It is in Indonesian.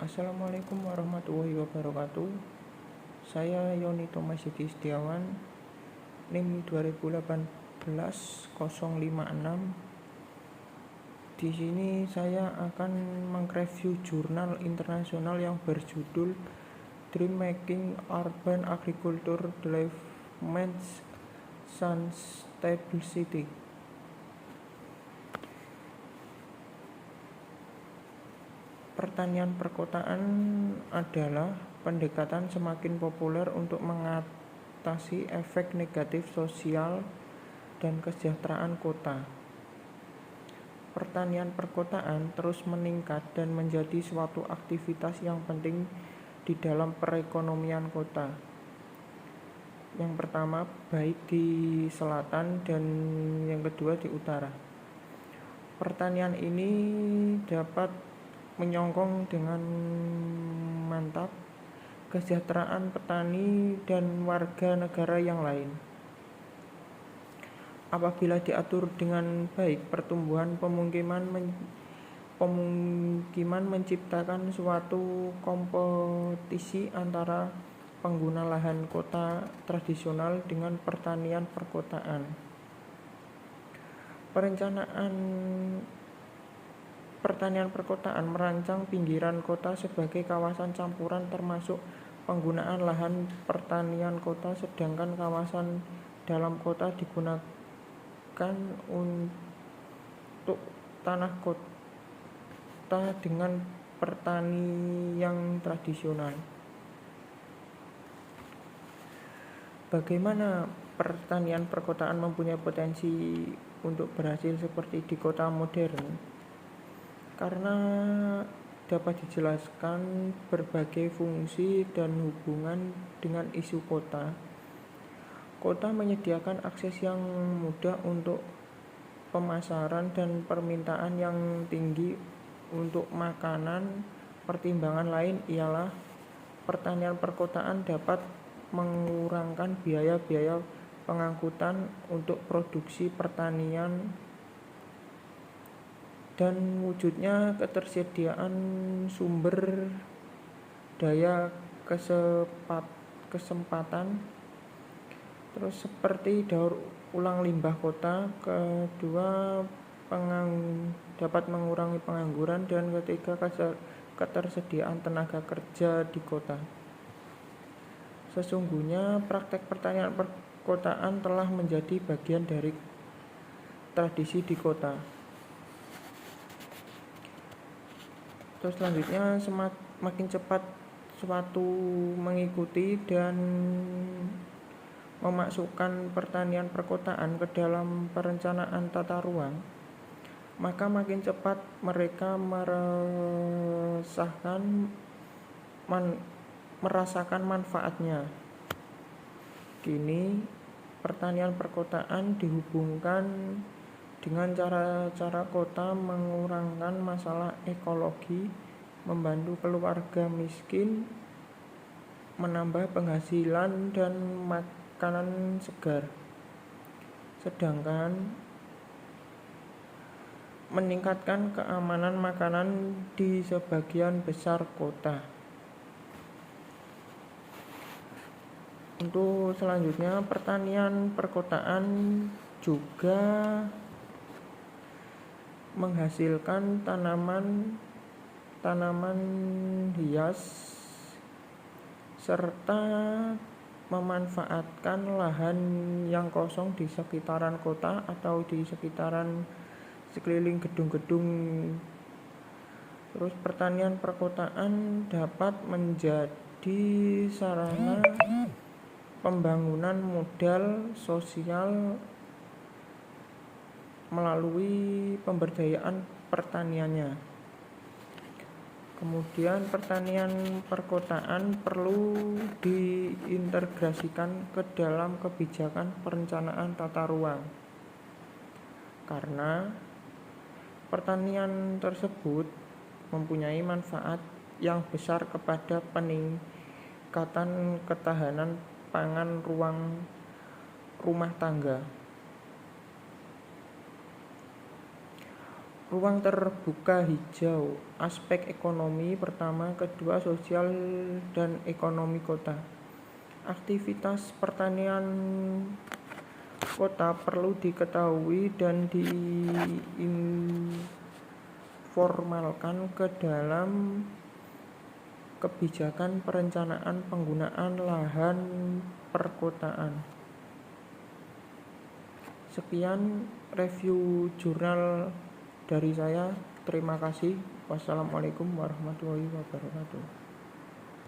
Assalamualaikum warahmatullahi wabarakatuh. Saya Yoni Thomas Yudi Setiawan, NIM 2018-056. Di sini saya akan meng-review jurnal internasional yang berjudul Dream Making Urban Agriculture Development Sustainability. Pertanian perkotaan adalah pendekatan semakin populer untuk mengatasi efek negatif sosial dan kesejahteraan kota. Pertanian perkotaan terus meningkat dan menjadi suatu aktivitas yang penting di dalam perekonomian kota. Yang pertama, baik di selatan dan yang kedua di utara. Pertanian ini dapat menyokong dengan mantap kesejahteraan petani dan warga negara yang lain. Apabila diatur dengan baik, pertumbuhan pemukiman menciptakan suatu kompetisi antara pengguna lahan kota tradisional dengan pertanian perkotaan. Perencanaan pertanian perkotaan merancang pinggiran kota sebagai kawasan campuran termasuk penggunaan lahan pertanian kota, sedangkan kawasan dalam kota digunakan untuk tanah kota dengan pertanian yang tradisional. Bagaimana pertanian perkotaan mempunyai potensi untuk berhasil seperti di kota modern? Karena dapat dijelaskan berbagai fungsi dan hubungan dengan isu kota. Kota menyediakan akses yang mudah untuk pemasaran dan permintaan yang tinggi untuk makanan. Pertimbangan lain ialah pertanian perkotaan dapat mengurangkan biaya-biaya pengangkutan untuk produksi pertanian dan wujudnya ketersediaan sumber daya kesempatan terus seperti daur ulang limbah kota. Kedua, dapat mengurangi pengangguran, dan ketiga, ketersediaan tenaga kerja di kota. Sesungguhnya praktek pertanian perkotaan telah menjadi bagian dari tradisi di kota. Terus selanjutnya, semakin cepat suatu mengikuti dan memasukkan pertanian perkotaan ke dalam perencanaan tata ruang, maka makin cepat mereka merasakan manfaatnya. Kini pertanian perkotaan dihubungkan dengan cara-cara kota mengurangkan masalah ekologi, membantu keluarga miskin, menambah penghasilan dan makanan segar, sedangkan meningkatkan keamanan makanan di sebagian besar kota. Untuk selanjutnya, pertanian perkotaan juga menghasilkan tanaman hias serta memanfaatkan lahan yang kosong di sekitaran kota atau di sekeliling gedung-gedung. Terus pertanian perkotaan dapat menjadi sarana pembangunan modal sosial melalui pemberdayaan pertaniannya. Kemudian pertanian perkotaan perlu diintegrasikan ke dalam kebijakan perencanaan tata ruang, karena pertanian tersebut mempunyai manfaat yang besar kepada peningkatan ketahanan pangan rumah tangga. ruang terbuka hijau, aspek ekonomi pertama, kedua sosial dan ekonomi kota. Aktivitas pertanian kota perlu diketahui dan diinformalkan ke dalam kebijakan perencanaan penggunaan lahan perkotaan. Sekian review jurnal dari saya. Terima kasih. Wassalamualaikum warahmatullahi wabarakatuh.